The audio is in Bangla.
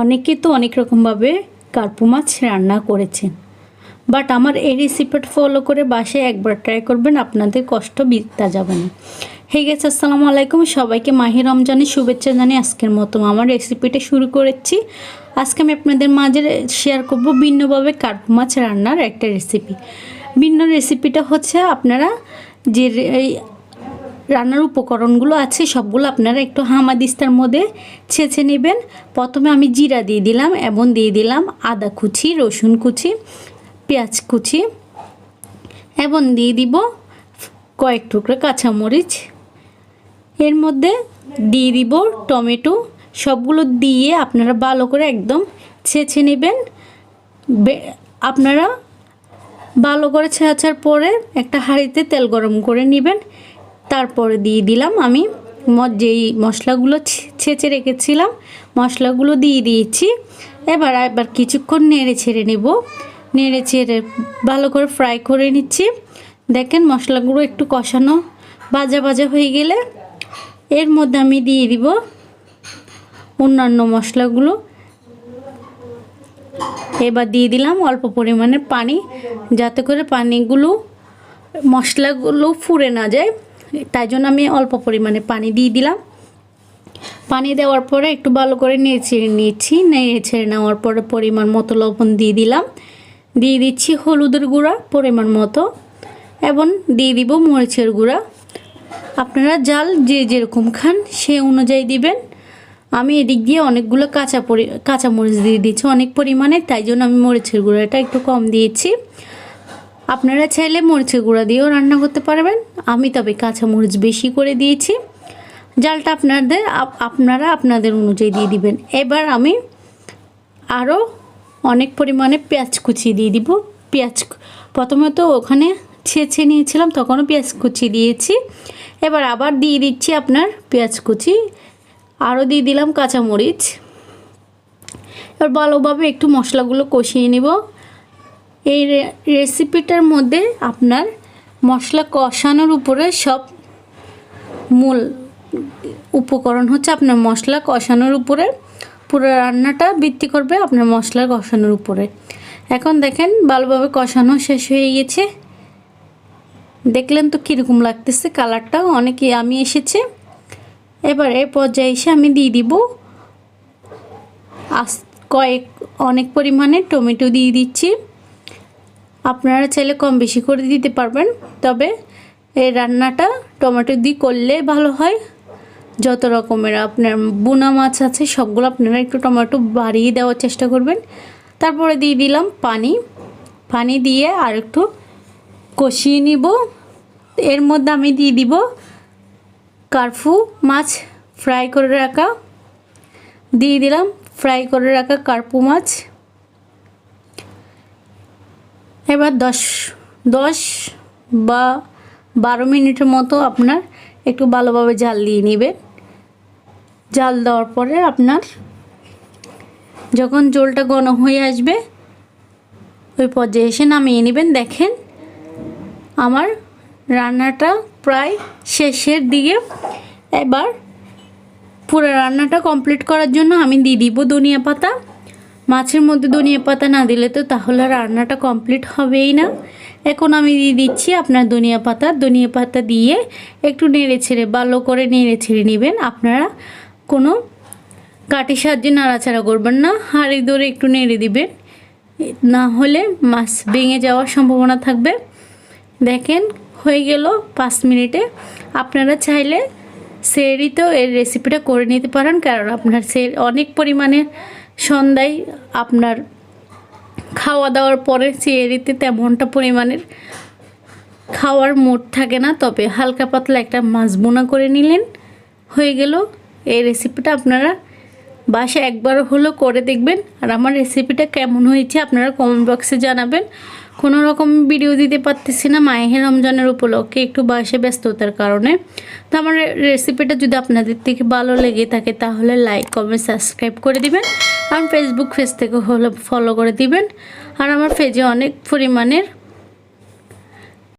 অনেকে তো অনেক রকমভাবে কার্পু মাছ রান্না করেছেন, বাট আমার এই রেসিপিটা ফলো করে বাসায় একবার ট্রাই করবেন, আপনাদের কষ্ট বৃথা যাবে না। হে গেছে, আসসালামু আলাইকুম, সবাইকে মাহে রমজানের শুভেচ্ছা জানিয়ে আজকের মতো আমার রেসিপিটা শুরু করেছি। আজকে আমি আপনাদের মাঝে শেয়ার করব ভিন্নভাবে কার্পু মাছ রান্নার একটা রেসিপি। ভিন্ন রেসিপিটা হচ্ছে, আপনারা যে রান্নার উপকরণগুলো আছে সবগুলো আপনারা একটু হামাদিস্তার মধ্যে ছেঁচে নেবেন। প্রথমে আমি জিরা দিয়ে দিলাম এবং দিয়ে দিলাম আদা কুচি, রসুন কুচি, পেঁয়াজ কুচি এবং দিয়ে দিব কয়েক টুকরো কাঁচামরিচ। এর মধ্যে দিয়ে দিব টমেটো। সবগুলো দিয়ে আপনারা ভালো করে একদম ছেঁচে নেবেন। আপনারা ভালো করে ছেঁচার পরে একটা হাঁড়িতে তেল গরম করে নেবেন। তারপরে দিয়ে দিলাম আমি যেই মশলাগুলো ছেঁচে রেখেছিলাম, মশলাগুলো দিয়ে দিয়েছি। এবার কিছুক্ষণ নেড়ে ছেড়ে নেব। নেড়ে ছেড়ে ভালো করে ফ্রাই করে নিচ্ছি। দেখেন মশলাগুলো একটু কষানো ভাজা ভাজা হয়ে গেলে এর মধ্যে আমি দিয়ে দিব অন্যান্য মশলাগুলো। এবার দিয়ে দিলাম অল্প পরিমাণে পানি, যাতে করে পানিগুলো মশলাগুলো ফুরে না যায়, তাই জন্য আমি অল্প পরিমাণে পানি দিয়ে দিলাম। পানি দেওয়ার পরে একটু ভালো করে নেড়ে ছেড়ে নিয়েছি। নেড়ে ছেড়ে নেওয়ার পরে পরিমাণ মতো লবণ দিয়ে দিলাম। দিয়ে দিচ্ছি হলুদের গুঁড়া পরিমাণ মতো এবং দিয়ে দিব মরিচের গুঁড়া। আপনারা জাল যে যেরকম খান সে অনুযায়ী দিবেন। আমি এদিক দিয়ে অনেকগুলো কাঁচামরিচ দিয়ে দিচ্ছি অনেক পরিমাণে, তাই জন্য আমি মরিচের গুঁড়াটা একটু কম দিয়েছি। আপনারা চাইলে মরিচের গুঁড়া দিয়েও রান্না করতে পারবেন, আমি তবে কাঁচামরিচ বেশি করে দিয়েছি। জালটা আপনারা আপনাদের অনুযায়ী দিয়ে দিবেন। এবার আমি আরও অনেক পরিমাণে পেঁয়াজ কুচি দিয়ে দিব। পেঁয়াজ প্রথমে তো ওখানে ছেঁচে নিয়েছিলাম, তখনও পেঁয়াজ কুচি দিয়েছি। এবার আবার দিয়ে দিচ্ছি আপনার পেঁয়াজ কুচি, আরও দিয়ে দিলাম কাঁচামরিচ। এবার ভালোভাবে একটু মশলাগুলো কষিয়ে নেব। এই রেসিপিটার মধ্যে আপনার মশলা কষানোর উপরে সব মূল উপকরণ হচ্ছে আপনার মশলা কষানোর উপরে, পুরো রান্নাটা ভিত্তি করবে আপনার মশলা কষানোর উপরে। এখন দেখেন ভালোভাবে কষানো শেষ হয়ে গেছে। দেখলেন তো কীরকম লাগতেছে, কালারটাও অনেক আমি এসেছে। এবার এই পর্যায়ে এসে আমি দিয়ে দিব অনেক পরিমাণে টমেটো দিয়ে দিচ্ছি। আপনারা চাইলে কম বেশি করে দিতে পারবেন, তবে এই রান্নাটা টমেটো দিয়ে করলে ভালো হয়। যত রকমের আপনার ভুনা মাছ আছে সবগুলো আপনারা একটু টমেটো বাড়িয়ে দেওয়ার চেষ্টা করবেন। তারপরে দিয়ে দিলাম পানি দিয়ে আর একটু কষিয়ে নিব। এর মধ্যে আমি দিয়ে দিব কার্পু মাছ ফ্রাই করে রাখা, দিয়ে দিলাম ফ্রাই করে রাখা কার্পু মাছ। এবার 10 বা 12 মিনিটের মতো আপনার একটু ভালোভাবে জাল দিয়ে নেবেন। জাল দেওয়ার পরে আপনার যখন ঝোলটা ঘন হয়ে আসবে ওই পর্যায়ে এসে নামিয়ে নেবেন। দেখেন আমার রান্নাটা প্রায় শেষের দিকে। এবার পুরো রান্নাটা কমপ্লিট করার জন্য আমি দিয়ে দিব ধনিয়া পাতা। মাছের মধ্যে ধনিয়া পাতা না দিলে তো তাহলে রান্নাটা কমপ্লিট হবেই না। এখন আমি দিয়ে দিচ্ছি আপনার ধনিয়া পাতা দিয়ে একটু নেড়ে ছেড়ে ভালো করে নেড়ে ছেড়ে নেবেন। আপনারা কোনো কাঠির সাহায্যে নাড়াচাড়া করবেন না, হাঁড়ি ধরে একটু নেড়ে দিবেন, না হলে মাছ ভেঙে যাওয়ার সম্ভাবনা থাকবে। দেখেন হয়ে গেল 5 মিনিটে। আপনারা চাইলে সেহরিতেও এর রেসিপিটা করে নিতে পারেন, কারণ আপনার অনেক পরিমাণে সন্ধ্যায় আপনার খাওয়া দাওয়ার পরে সেহরিতে তেমনটা পরিমাণের খাওয়ার মুড থাকে না, তবে হালকা পাতলা একটা মাছ বোনা করে নিলেন, হয়ে গেল। এই রেসিপিটা আপনারা বাসায় একবার হলো করে দেখবেন। আর আমার রেসিপিটা কেমন হয়েছে আপনারা কমেন্ট বক্সে জানাবেন। কোনো রকম ভিডিও দিতে পারতেছি না মাহে রমজানের উপলক্ষে, একটু বাসায় ব্যস্ততার কারণে। তো আমার রেসিপিটা যদি আপনাদের থেকে ভালো লেগে থাকে তাহলে লাইক কমেন্ট সাবস্ক্রাইব করে দিবেন। আর ফেসবুক পেজ থেকে হলো ফলো করে দিবেন। আর আমার পেজে অনেক পরিমাণের